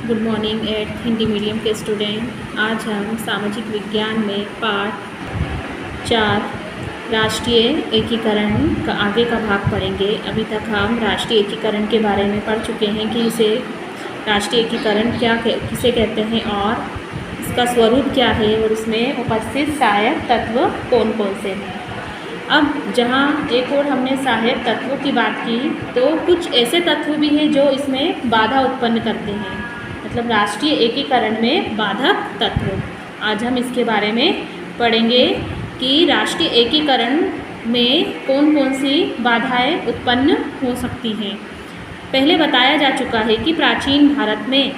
Good morning at Hindi medium के student. आज हम सामाजिक विज्ञान में पाठ 4 राष्ट्रीय एकीकरण का आगे का भाग पढ़ेंगे। अभी तक हम राष्ट्रीय एकीकरण के बारे में पढ़ चुके हैं कि इसे राष्ट्रीय एकीकरण किसे कहते हैं और इसका स्वरूप क्या है और इसमें उपस्थित सहायक तत्व कौन कौन से हैं। अब जहाँ एक और हमने सहायक तत्वों की बात की तो कुछ ऐसे तत्व भी हैं जो इसमें बाधा उत्पन्न करते हैं, मतलब राष्ट्रीय एकीकरण में बाधक तत्व। आज हम इसके बारे में पढ़ेंगे कि राष्ट्रीय एकीकरण में कौन कौन सी बाधाएं उत्पन्न हो सकती हैं। पहले बताया जा चुका है कि प्राचीन भारत में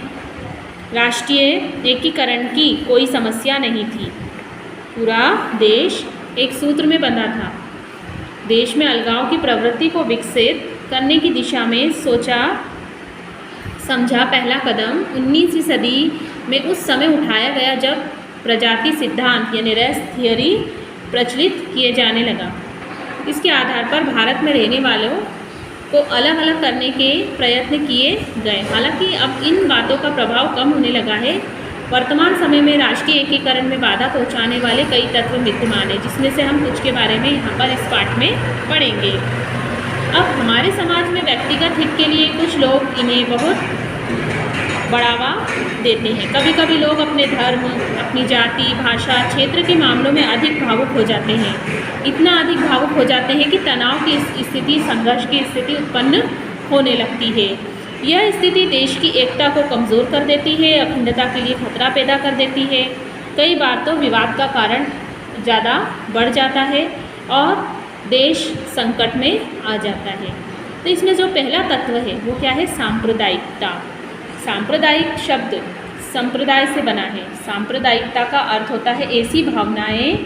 राष्ट्रीय एकीकरण की कोई समस्या नहीं थी। पूरा देश एक सूत्र में बंधा था। देश में अलगाव की प्रवृत्ति को विकसित करने की दिशा में सोचा समझा पहला कदम 19वीं सदी में उस समय उठाया गया जब प्रजाति सिद्धांत यानी रेस थियोरी प्रचलित किए जाने लगा। इसके आधार पर भारत में रहने वालों को अलग अलग करने के प्रयत्न किए गए। हालांकि अब इन बातों का प्रभाव कम होने लगा है। वर्तमान समय में राष्ट्रीय एकीकरण में बाधा पहुंचाने वाले कई तत्व विद्यमान हैं, जिसमें से हम कुछ के बारे में यहाँ पर इस पाठ में पढ़ेंगे। अब हमारे समाज में व्यक्तिगत हित के लिए कुछ लोग इन्हें बहुत बढ़ावा देते हैं। कभी कभी लोग अपने धर्म, अपनी जाति, भाषा, क्षेत्र के मामलों में अधिक भावुक हो जाते हैं। इतना अधिक भावुक हो जाते हैं कि तनाव की स्थिति, संघर्ष की स्थिति उत्पन्न होने लगती है। यह स्थिति देश की एकता को कमज़ोर कर देती है, अखंडता के लिए खतरा पैदा कर देती है। कई बार तो विवाद का कारण ज़्यादा बढ़ जाता है और देश संकट में आ जाता है। तो इसमें जो पहला तत्व है वो क्या है? सांप्रदायिकता। सांप्रदायिक शब्द संप्रदाय से बना है। सांप्रदायिकता का अर्थ होता है ऐसी भावनाएं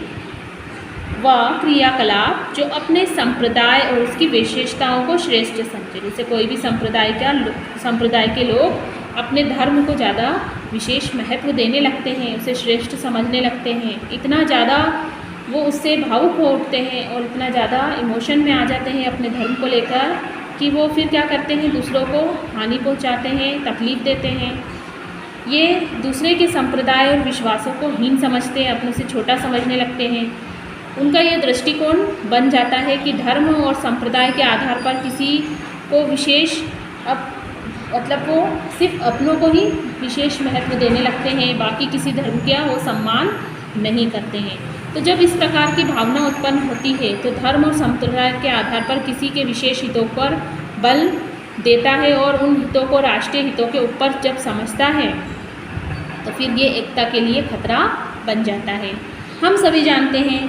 व क्रियाकलाप जो अपने संप्रदाय और उसकी विशेषताओं को श्रेष्ठ समझे। जैसे कोई भी संप्रदाय के लोग अपने धर्म को ज़्यादा विशेष महत्व देने लगते हैं, उसे श्रेष्ठ समझने लगते हैं। इतना ज़्यादा वो उससे भावुक हो उठते हैं और इतना ज़्यादा इमोशन में आ जाते हैं अपने धर्म को लेकर कि वो फिर क्या करते हैं, दूसरों को हानि पहुंचाते हैं, तकलीफ़ देते हैं। ये दूसरे के संप्रदाय और विश्वासों को हीन समझते हैं, अपने से छोटा समझने लगते हैं। उनका ये दृष्टिकोण बन जाता है कि धर्म और संप्रदाय के आधार पर किसी को विशेष मतलब वो सिर्फ अपनों को ही विशेष महत्व देने लगते हैं, बाकी किसी धर्म का वो सम्मान नहीं करते हैं। तो जब इस प्रकार की भावना उत्पन्न होती है तो धर्म और संप्रदाय के आधार पर किसी के विशेष हितों पर बल देता है और उन हितों को राष्ट्रीय हितों के ऊपर जब समझता है तो फिर ये एकता के लिए खतरा बन जाता है। हम सभी जानते हैं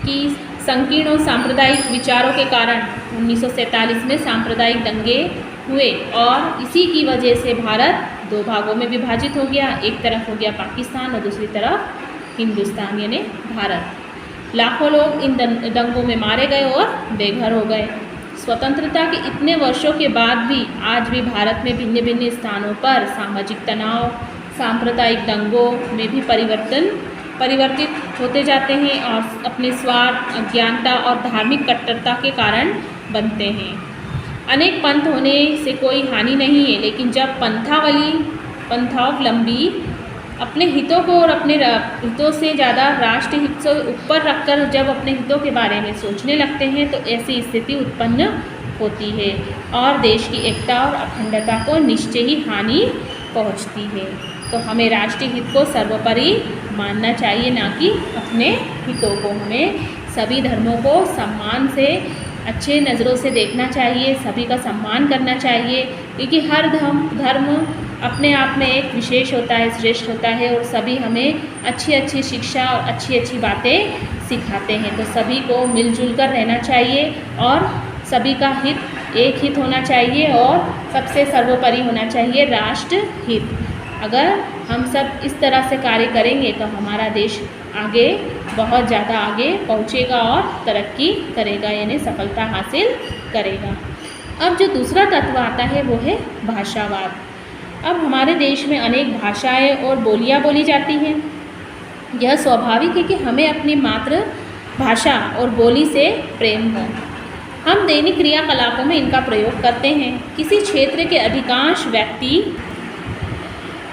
कि संकीर्ण और सांप्रदायिक विचारों के कारण 1947 में सांप्रदायिक दंगे हुए और इसी की वजह से भारत 2 भागों में विभाजित हो गया। एक तरफ हो गया पाकिस्तान और दूसरी तरफ हिंदुस्तान यानी भारत। लाखों लोग इन दंगों में मारे गए और बेघर हो गए। स्वतंत्रता के इतने वर्षों के बाद भी आज भी भारत में भिन्न भिन्न स्थानों पर सामाजिक तनाव, सांप्रदायिक दंगों में भी परिवर्तित होते जाते हैं और अपने स्वार्थ, अज्ञानता और धार्मिक कट्टरता के कारण बनते हैं। अनेक पंथ होने से कोई हानि नहीं है, लेकिन जब पंथावलंबी अपने हितों को और अपने हितों से ज़्यादा राष्ट्रीय हित से ऊपर रखकर जब अपने हितों के बारे में सोचने लगते हैं तो ऐसी स्थिति उत्पन्न होती है और देश की एकता और अखंडता को निश्चय ही हानि पहुंचती है। तो हमें राष्ट्रीय हित को सर्वोपरि मानना चाहिए, ना कि अपने हितों को। हमें सभी धर्मों को सम्मान से, अच्छे नज़रों से देखना चाहिए, सभी का सम्मान करना चाहिए, क्योंकि हर धर्म अपने आप में एक विशेष होता है, श्रेष्ठ होता है और सभी हमें अच्छी अच्छी शिक्षा और अच्छी अच्छी बातें सिखाते हैं। तो सभी को मिलजुल कर रहना चाहिए और सभी का हित एक हित होना चाहिए और सबसे सर्वोपरि होना चाहिए राष्ट्र हित। अगर हम सब इस तरह से कार्य करेंगे तो हमारा देश आगे, बहुत ज़्यादा आगे पहुँचेगा और तरक्की करेगा यानी सफलता हासिल करेगा। अब जो दूसरा तत्व आता है वो है भाषावाद। अब हमारे देश में अनेक भाषाएं और बोलियां बोली जाती हैं। यह स्वाभाविक है कि हमें अपनी मातृभाषा और बोली से प्रेम हो। हम दैनिक क्रियाकलापों में इनका प्रयोग करते हैं। किसी क्षेत्र के अधिकांश व्यक्ति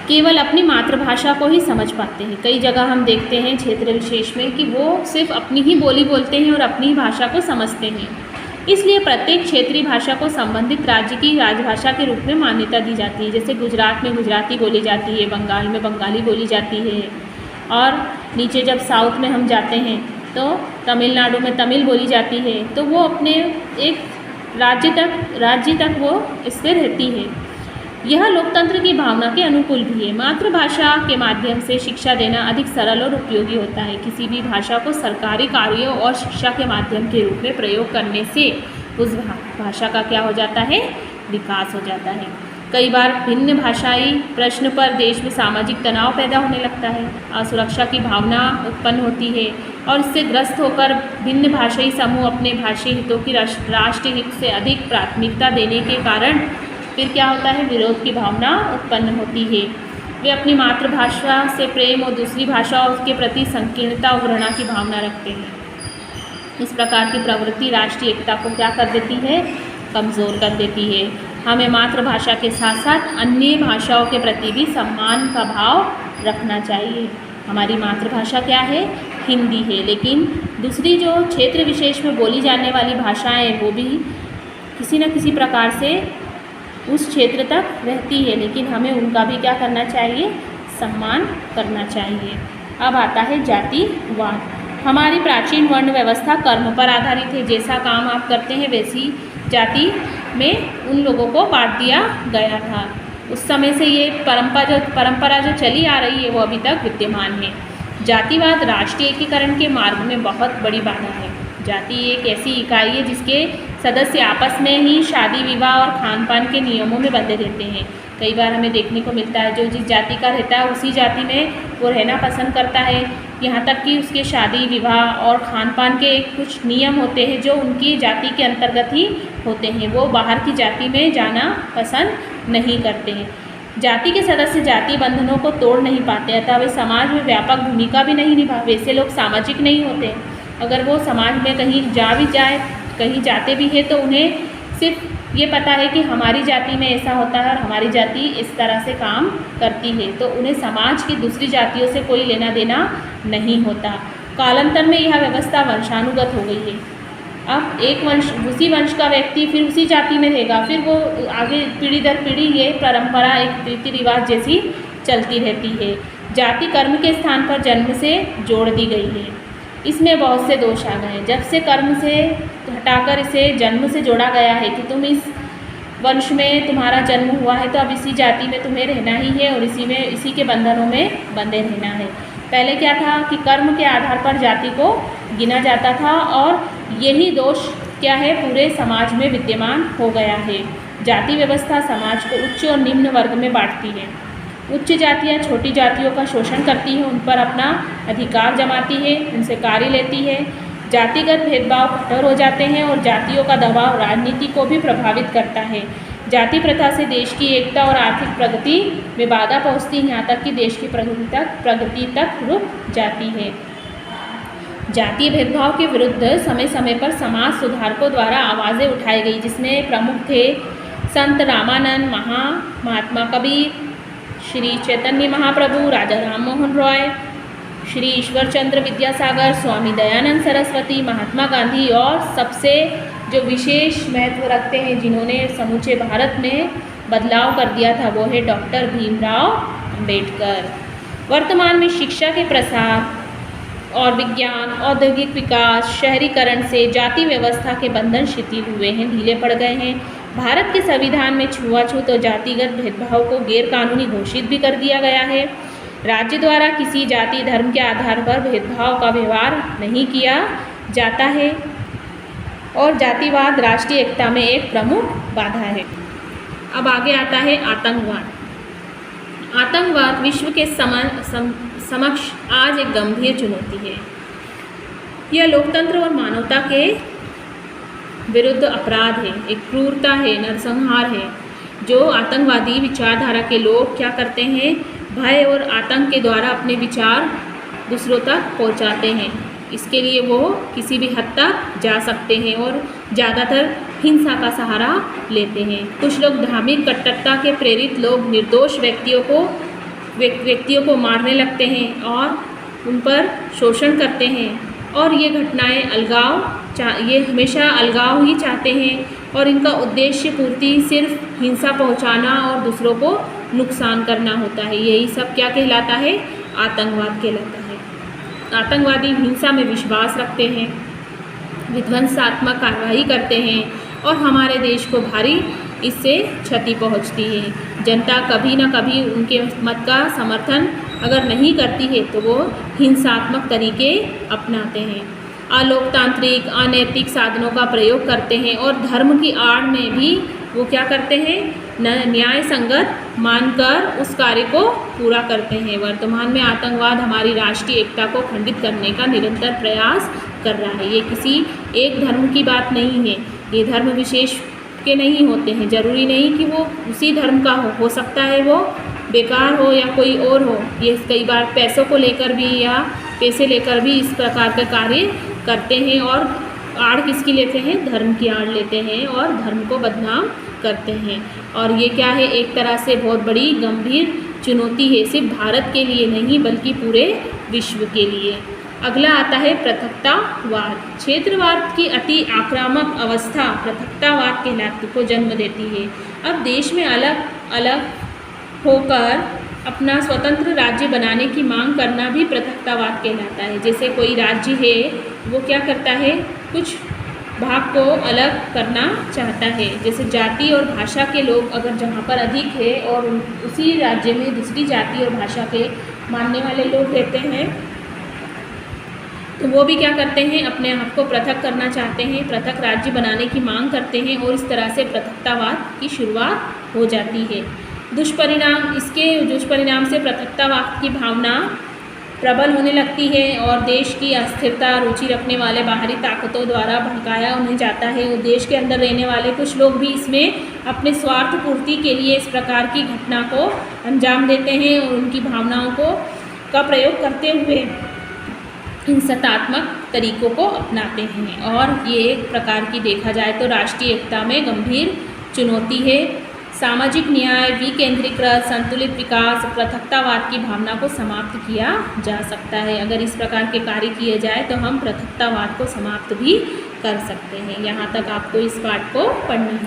केवल अपनी मातृभाषा को ही समझ पाते हैं। कई जगह हम देखते हैं क्षेत्र विशेष में कि वो सिर्फ अपनी ही बोली बोलते हैं और अपनी ही भाषा को समझते हैं। इसलिए प्रत्येक क्षेत्रीय भाषा को संबंधित राज्य की राजभाषा के रूप में मान्यता दी जाती है। जैसे गुजरात में गुजराती बोली जाती है, बंगाल में बंगाली बोली जाती है, और नीचे जब साउथ में हम जाते हैं तो तमिलनाडु में तमिल बोली जाती है। तो वो अपने एक राज्य तक वो इससे रहती है। यह लोकतंत्र की भावना के अनुकूल भी है। मातृभाषा के माध्यम से शिक्षा देना अधिक सरल और उपयोगी होता है। किसी भी भाषा को सरकारी कार्यों और शिक्षा के माध्यम के रूप में प्रयोग करने से उस भाषा का क्या हो जाता है, विकास हो जाता है। कई बार भिन्न भाषाई प्रश्न पर देश में सामाजिक तनाव पैदा होने लगता है, असुरक्षा की भावना उत्पन्न होती है, और इससे ग्रस्त होकर भिन्न भाषाई समूह अपने भाषाई हितों की राष्ट्रीय हित से अधिक प्राथमिकता देने के कारण फिर क्या होता है, विरोध की भावना उत्पन्न होती है। वे अपनी मातृभाषा से प्रेम और दूसरी भाषाओं के प्रति संकीर्णता और घृणा की भावना रखते हैं। इस प्रकार की प्रवृत्ति राष्ट्रीय एकता को क्या कर देती है, कमज़ोर कर देती है। हमें मातृभाषा के साथ साथ अन्य भाषाओं के प्रति भी सम्मान का भाव रखना चाहिए। हमारी मातृभाषा क्या है, हिंदी है, लेकिन दूसरी जो क्षेत्र विशेष में बोली जाने वाली भाषाएं वो भी किसी न किसी प्रकार से उस क्षेत्र तक रहती है, लेकिन हमें उनका भी क्या करना चाहिए, सम्मान करना चाहिए। अब आता है जातिवाद। हमारी प्राचीन वर्ण व्यवस्था कर्म पर आधारित है। जैसा काम आप करते हैं वैसी जाति में उन लोगों को बांट दिया गया था। उस समय से ये परंपरा जो चली आ रही है वो अभी तक विद्यमान है। जातिवाद राष्ट्रीय एकीकरण के मार्ग में बहुत बड़ी बाधा है। जाति एक ऐसी इकाई है जिसके सदस्य आपस में ही शादी विवाह और खान पान के नियमों में बंधे रहते हैं। कई बार हमें देखने को मिलता है जो जिस जाति का रहता है उसी जाति में वो रहना पसंद करता है, यहाँ तक कि उसके शादी विवाह और खान पान के कुछ नियम होते हैं जो उनकी जाति के अंतर्गत ही होते हैं। वो बाहर की जाति में जाना पसंद नहीं करते हैं। जाति के सदस्य जाति बंधनों को तोड़ नहीं पाते, अतः वे समाज में व्यापक भूमिका भी नहीं निभा। वैसे लोग सामाजिक नहीं होते। अगर वो समाज में कहीं जाते भी हैं तो उन्हें सिर्फ ये पता है कि हमारी जाति में ऐसा होता है और हमारी जाति इस तरह से काम करती है, तो उन्हें समाज की दूसरी जातियों से कोई लेना देना नहीं होता। कालांतर में यह व्यवस्था वंशानुगत हो गई है। अब एक वंश, उसी वंश का व्यक्ति फिर उसी जाति में रहेगा, फिर वो आगे पीढ़ी दर पीढ़ी ये परंपरा एक रीति रिवाज जैसी चलती रहती है। जाति कर्म के स्थान पर जन्म से जोड़ दी गई है। इसमें बहुत से दोष आ गए। जब से कर्म से हटाकर इसे जन्म से जोड़ा गया है कि तुम इस वंश में तुम्हारा जन्म हुआ है तो अब इसी जाति में तुम्हें रहना ही है और इसी के बंधनों में बंधे रहना है। पहले क्या था कि कर्म के आधार पर जाति को गिना जाता था और यही दोष क्या है, पूरे समाज में विद्यमान हो गया है। जाति व्यवस्था समाज को उच्च और निम्न वर्ग में बांटती है। उच्च जातियाँ छोटी जातियों का शोषण करती हैं, उन पर अपना अधिकार जमाती है, उनसे कार्य लेती है। जातिगत भेदभाव कठोर हो जाते हैं और जातियों का दबाव राजनीति को भी प्रभावित करता है। जाति प्रथा से देश की एकता और आर्थिक प्रगति में बाधा पहुंचती है, यहाँ तक कि देश की प्रगति तक रुक जाती है। जातीय भेदभाव के विरुद्ध समय समय पर समाज सुधारकों द्वारा आवाज़ें उठाई गई, जिसमें प्रमुख थे संत रामानंद, महात्मा कबीर, श्री चैतन्य महाप्रभु, राजा राम मोहन रॉय, श्री ईश्वर चंद्र विद्यासागर, स्वामी दयानंद सरस्वती, महात्मा गांधी और सबसे जो विशेष महत्व रखते हैं जिन्होंने समूचे भारत में बदलाव कर दिया था वो है डॉक्टर भीमराव अंबेडकर। वर्तमान में शिक्षा के प्रसार और विज्ञान, औद्योगिक विकास, शहरीकरण से जाति व्यवस्था के बंधन शिथिल हुए हैं, ढीले पड़ गए हैं। भारत के संविधान में छुआछूत और जातिगत भेदभाव को गैरकानूनी घोषित भी कर दिया गया है। राज्य द्वारा किसी जाति धर्म के आधार पर भेदभाव का व्यवहार नहीं किया जाता है और जातिवाद राष्ट्रीय एकता में एक प्रमुख बाधा है। अब आगे आता है आतंकवाद। आतंकवाद विश्व के समक्ष आज एक गंभीर चुनौती है। यह लोकतंत्र और मानवता के विरुद्ध अपराध है, एक क्रूरता है, नरसंहार है। जो आतंकवादी विचारधारा के लोग क्या करते हैं, भय और आतंक के द्वारा अपने विचार दूसरों तक पहुंचाते हैं। इसके लिए वो किसी भी हद तक जा सकते हैं और ज़्यादातर हिंसा का सहारा लेते हैं। कुछ लोग धार्मिक कट्टरता के प्रेरित लोग निर्दोष व्यक्तियों को व्यक्तियों को मारने लगते हैं और उन पर शोषण करते हैं। और ये घटनाएं ये हमेशा अलगाव ही चाहते हैं और इनका उद्देश्य पूर्ति सिर्फ हिंसा पहुंचाना और दूसरों को नुकसान करना होता है। यही सब क्या कहलाता है? आतंकवाद कहलाता है। आतंकवादी हिंसा में विश्वास रखते हैं, विध्वंसात्मक कार्रवाई करते हैं और हमारे देश को भारी इससे क्षति पहुंचती है। जनता कभी न कभी उनके मत का समर्थन अगर नहीं करती है तो वो हिंसात्मक तरीके अपनाते हैं, अलोकतांत्रिक अनैतिक साधनों का प्रयोग करते हैं और धर्म की आड़ में भी वो क्या करते हैं? न्याय संगत मानकर उस कार्य को पूरा करते हैं। वर्तमान में आतंकवाद हमारी राष्ट्रीय एकता को खंडित करने का निरंतर प्रयास कर रहा है। ये किसी एक धर्म की बात नहीं है, ये धर्म विशेष के नहीं होते हैं। जरूरी नहीं कि वो उसी धर्म का हो सकता है वो बेकार हो या कोई और हो। ये कई बार पैसों को लेकर भी या पैसे लेकर भी इस प्रकार के कार्य करते हैं और आड़ किसकी लेते हैं? धर्म की आड़ लेते हैं और धर्म को बदनाम करते हैं। और ये क्या है? एक तरह से बहुत बड़ी गंभीर चुनौती है, सिर्फ भारत के लिए नहीं बल्कि पूरे विश्व के लिए। अगला आता है पृथकतावाद। क्षेत्रवाद की अति आक्रामक अवस्था पृथकतावाद कहलाती को जन्म देती है। अब देश में अलग अलग होकर अपना स्वतंत्र राज्य बनाने की मांग करना भी पृथकतावाद कहलाता है। जैसे कोई राज्य है वो क्या करता है? कुछ भाग को अलग करना चाहता है। जैसे जाति और भाषा के लोग अगर जहाँ पर अधिक है और उसी राज्य में दूसरी जाति और भाषा के मानने वाले लोग रहते हैं तो वो भी क्या करते हैं? अपने आप को पृथक करना चाहते हैं, पृथक राज्य बनाने की मांग करते हैं और इस तरह से पृथकतावाद की शुरुआत हो जाती है। दुष्परिणाम से पृथकतावाद की भावना प्रबल होने लगती है और देश की अस्थिरता रुचि रखने वाले बाहरी ताकतों द्वारा भड़काया उन्हें जाता है। और देश के अंदर रहने वाले कुछ लोग भी इसमें अपने स्वार्थ पूर्ति के लिए इस प्रकार की घटना को अंजाम देते हैं और उनकी भावनाओं का प्रयोग करते हुए हिंसात्मक तरीकों को अपनाते हैं। और ये एक प्रकार की देखा जाए तो राष्ट्रीय एकता में गंभीर चुनौती है। सामाजिक न्याय, विकेंद्रीकृत, संतुलित विकास, पृथकतावाद की भावना को समाप्त किया जा सकता है। अगर इस प्रकार के कार्य किए जाए तो हम पृथकतावाद को समाप्त भी कर सकते हैं। यहाँ तक आपको इस पाठ को पढ़ना है।